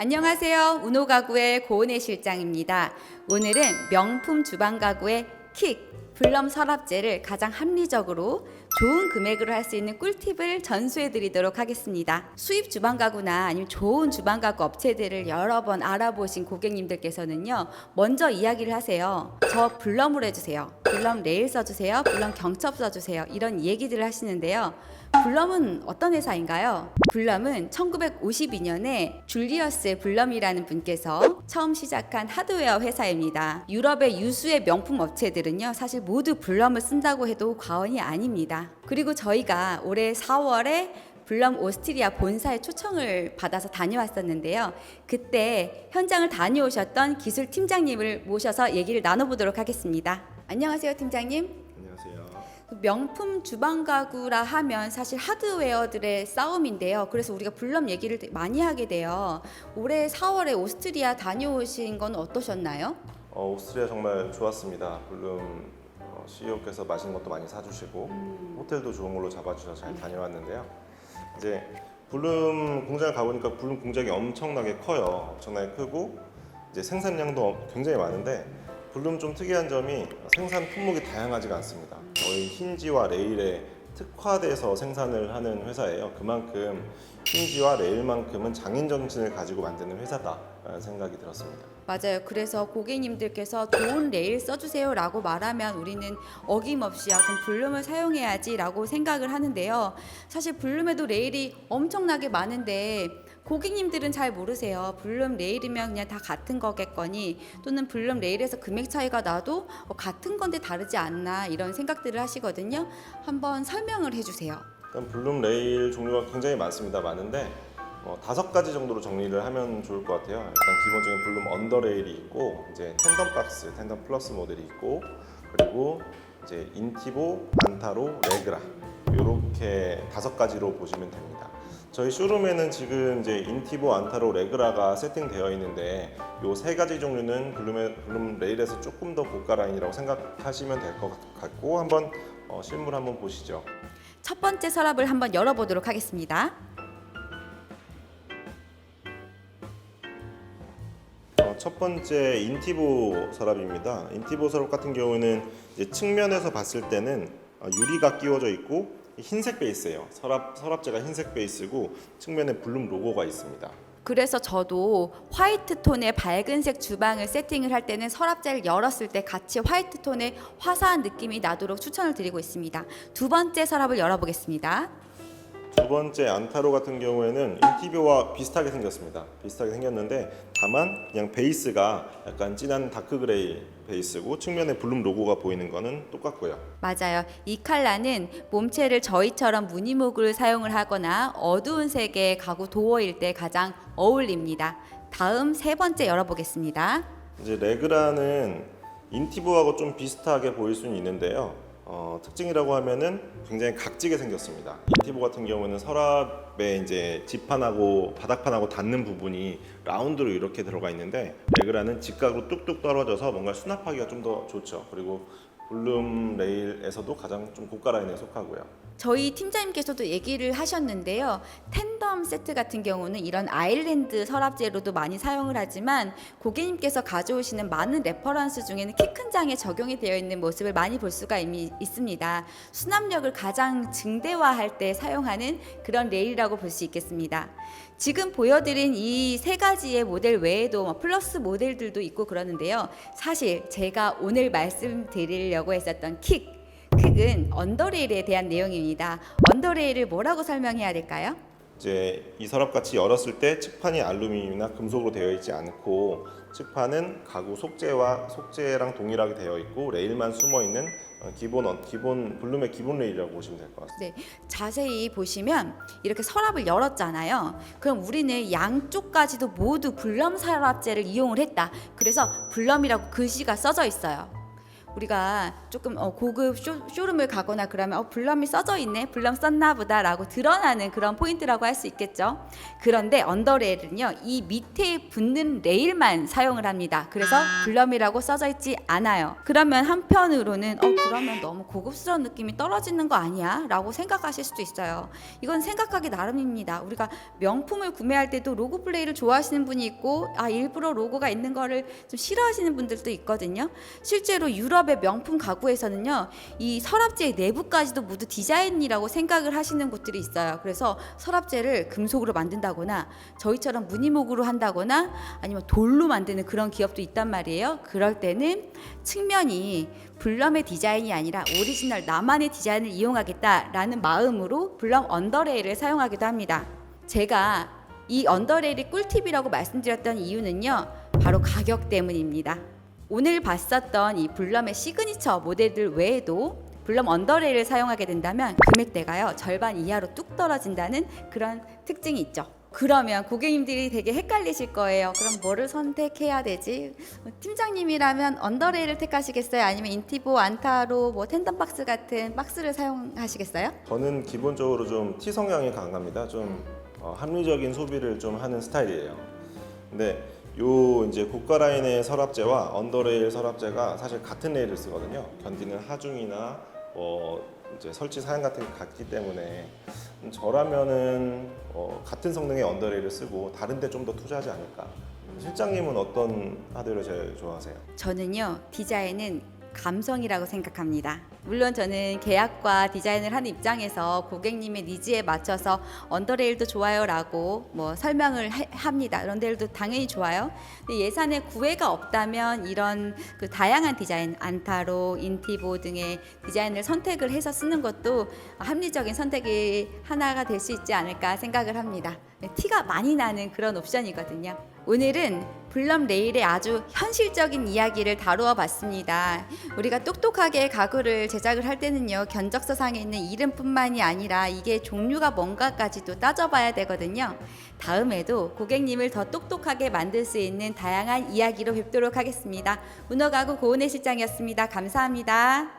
안녕하세요. 우노가구의 고은혜 실장입니다. 오늘은 명품 주방 가구의 킥 블럼 서랍재를 가장 합리적으로 좋은 금액으로 할 수 있는 꿀팁을 전수해 드리도록 하겠습니다. 수입 주방 가구나 아니면 좋은 주방 가구 업체들을 여러 번 알아보신 고객님들께서는요, 먼저 이야기를 하세요. 저 블럼으로 해주세요. 블럼 레일 써주세요. 블럼 경첩 써주세요. 이런 얘기들을 하시는데요. 블럼은 어떤 회사인가요? 블럼은 1952년에 줄리어스 블럼이라는 분께서 처음 시작한 하드웨어 회사입니다. 유럽의 유수의 명품 업체들은요, 사실 모두 블럼을 쓴다고 해도 과언이 아닙니다. 그리고 저희가 올해 4월에 블럼 오스트리아 본사의 초청을 받아서 다녀왔었는데요. 그때 현장을 다녀오셨던 기술 팀장님을 모셔서 얘기를 나눠보도록 하겠습니다. 안녕하세요, 팀장님. 안녕하세요. 명품 주방 가구라 하면 사실 하드웨어들의 싸움인데요. 그래서 우리가 블럼 얘기를 많이 하게 돼요. 올해 4월에 오스트리아 다녀오신 건 어떠셨나요? 오스트리아 정말 좋았습니다. 블룸 CEO께서 맛있는 것도 많이 사주시고 호텔도 좋은 걸로 잡아주셔서 잘 다녀왔는데요. 이제 블룸 공장을 가보니까 블룸 공장이 엄청나게 커요. 엄청나게 크고 이제 생산량도 굉장히 많은데 블룸 좀 특이한 점이 생산 품목이 다양하지가 않습니다. 거의 힌지와 레일에 특화돼서 생산을 하는 회사예요. 그만큼 힌지와 레일만큼은 장인 정신을 가지고 만드는 회사다라는 생각이 들었습니다. 맞아요. 그래서 고객님들께서 좋은 레일 써주세요 라고 말하면 우리는 어김없이 그럼 블룸을 사용해야지 라고 생각을 하는데요. 사실 블룸에도 레일이 엄청나게 많은데 고객님들은 잘 모르세요. 블룸 레일이면 그냥 다 같은 거겠거니, 또는 블룸 레일에서 금액 차이가 나도 같은 건데 다르지 않나, 이런 생각들을 하시거든요. 한번 설명을 해주세요. 일단 블룸 레일 종류가 굉장히 많습니다. 많은데 5가지 정도로 정리를 하면 좋을 것 같아요. 일단 기본적인 블룸 언더 레일이 있고, 이제 텐덤 박스, 텐덤 플러스 모델이 있고, 그리고 이제 인티보, 안타로, 레그라, 이렇게 5가지로 보시면 됩니다. 저희 쇼룸에는 지금 이제 인티보, 안타로, 레그라가 세팅되어 있는데, 이 3가지 종류는 블룸 레일에서 조금 더 고가 라인이라고 생각하시면 될 것 같고, 한번 실물 한번 보시죠. 첫 번째 서랍을 한번 열어보도록 하겠습니다. 첫 번째 인티보 서랍입니다. 인티보 서랍 같은 경우는 이제 측면에서 봤을 때는 유리가 끼워져 있고 흰색 베이스예요. 서랍재가 흰색 베이스고 측면에 블룸 로고가 있습니다. 그래서 저도 화이트 톤의 밝은색 주방을 세팅을 할 때는 서랍재를 열었을 때 같이 화이트 톤의 화사한 느낌이 나도록 추천을 드리고 있습니다. 두 번째 서랍을 열어보겠습니다. 두 번째 안타로 같은 경우에는 인티보와 비슷하게 생겼습니다. 비슷하게 생겼는데 다만 그냥 베이스가 약간 진한 다크 그레이 베이스고 측면에 블룸 로고가 보이는 거는 똑같고요. 맞아요. 이 컬러는 몸체를 저희처럼 무늬목을 사용을 하거나 어두운 색의 가구 도어일 때 가장 어울립니다. 다음 세 번째 열어보겠습니다. 이제 레그라는 인티보하고 좀 비슷하게 보일 수는 있는데요. 특징이라고 하면은 굉장히 각지게 생겼습니다. 인티보 같은 경우는 서랍에 이제 지판하고 바닥판하고 닿는 부분이 라운드로 이렇게 들어가 있는데, 레그라는 직각으로 뚝뚝 떨어져서 뭔가 수납하기가 좀 더 좋죠. 그리고 블룸 레일에서도 가장 좀 고가 라인에 속하고요. 저희 팀장님께서도 얘기를 하셨는데요. 텐덤 세트 같은 경우는 이런 아일랜드 서랍재로도 많이 사용을 하지만 고객님께서 가져오시는 많은 레퍼런스 중에는 키 큰 장에 적용이 되어 있는 모습을 많이 볼 수가 이미 있습니다. 수납력을 가장 증대화할 때 사용하는 그런 레일이라고 볼 수 있겠습니다. 지금 보여드린 이 3가지의 모델 외에도 플러스 모델들도 있고 그러는데요. 사실 제가 오늘 말씀드리려고 했었던 킥은 언더레일에 대한 내용입니다. 언더레일을 뭐라고 설명해야 될까요? 이제 이 서랍 같이 열었을 때 측판이 알루미늄이나 금속으로 되어 있지 않고, 측판은 가구 속재랑 동일하게 되어 있고 레일만 숨어 있는 기본 블룸의 기본 레일이라고 보시면 될 것 같습니다. 네, 자세히 보시면 이렇게 서랍을 열었잖아요. 그럼 우리는 양쪽까지도 모두 블럼 서랍재를 이용을 했다. 그래서 블럼이라고 글씨가 써져 있어요. 우리가 조금 고급 쇼룸을 가거나 그러면 블럼이 써져 있네, 블럼 썼나 보다라고 드러나는 그런 포인트라고 할 수 있겠죠. 그런데 언더레일은요, 이 밑에 붙는 레일만 사용을 합니다. 그래서 블럼이라고 써져 있지 않아요. 그러면 한편으로는 그러면 너무 고급스러운 느낌이 떨어지는 거 아니야? 라고 생각하실 수도 있어요. 이건 생각하기 나름입니다. 우리가 명품을 구매할 때도 로고 플레이를 좋아하시는 분이 있고, 일부러 로고가 있는 거를 좀 싫어하시는 분들도 있거든요. 실제로 유럽의 명품 가구에서는요, 이 서랍재 내부까지도 모두 디자인이라고 생각을 하시는 곳들이 있어요. 그래서 서랍재를 금속으로 만든다거나 저희처럼 무늬목으로 한다거나 아니면 돌로 만드는 그런 기업도 있단 말이에요. 그럴 때는 측면이 블럼의 디자인이 아니라 오리지널 나만의 디자인을 이용하겠다라는 마음으로 블럼 언더레일을 사용하기도 합니다. 제가 이 언더레일이 꿀팁이라고 말씀드렸던 이유는요, 바로 가격 때문입니다. 오늘 봤었던 이 블럼의 시그니처 모델들 외에도 블럼 언더레일을 사용하게 된다면 금액대가요, 절반 이하로 뚝 떨어진다는 그런 특징이 있죠. 그러면 고객님들이 되게 헷갈리실 거예요. 그럼 뭐를 선택해야 되지? 팀장님이라면 언더레일을 택하시겠어요? 아니면 인티보, 안타로, 텐덤 박스 같은 박스를 사용하시겠어요? 저는 기본적으로 좀 T 성향이 강합니다. 좀 합리적인 소비를 좀 하는 스타일이에요. 근데 요 이제 고가 라인의 서랍재와 언더레일 서랍재가 사실 같은 레일을 쓰거든요. 견디는 하중이나 이제 설치 사양 같은 게 같기 때문에 저라면은 같은 성능의 언더레일을 쓰고 다른데 좀 더 투자하지 않을까. 실장님은 어떤 하드웨어를 제일 좋아하세요? 저는요, 디자인은 감성이라고 생각합니다. 물론 저는 계약과 디자인을 하는 입장에서 고객님의 니즈에 맞춰서 언더레일도 좋아요라고 설명을 합니다. 언더레일도 당연히 좋아요. 근데 예산에 구애가 없다면 이런 그 다양한 디자인, 안타로, 인티보 등의 디자인을 선택을 해서 쓰는 것도 합리적인 선택이 하나가 될 수 있지 않을까 생각을 합니다. 티가 많이 나는 그런 옵션이거든요. 오늘은 블럼 레일의 아주 현실적인 이야기를 다루어 봤습니다. 우리가 똑똑하게 가구를 제작을 할 때는요, 견적서상에 있는 이름뿐만이 아니라 이게 종류가 뭔가까지도 따져봐야 되거든요. 다음에도 고객님을 더 똑똑하게 만들 수 있는 다양한 이야기로 뵙도록 하겠습니다. 문어가구 고은혜 실장이었습니다. 감사합니다.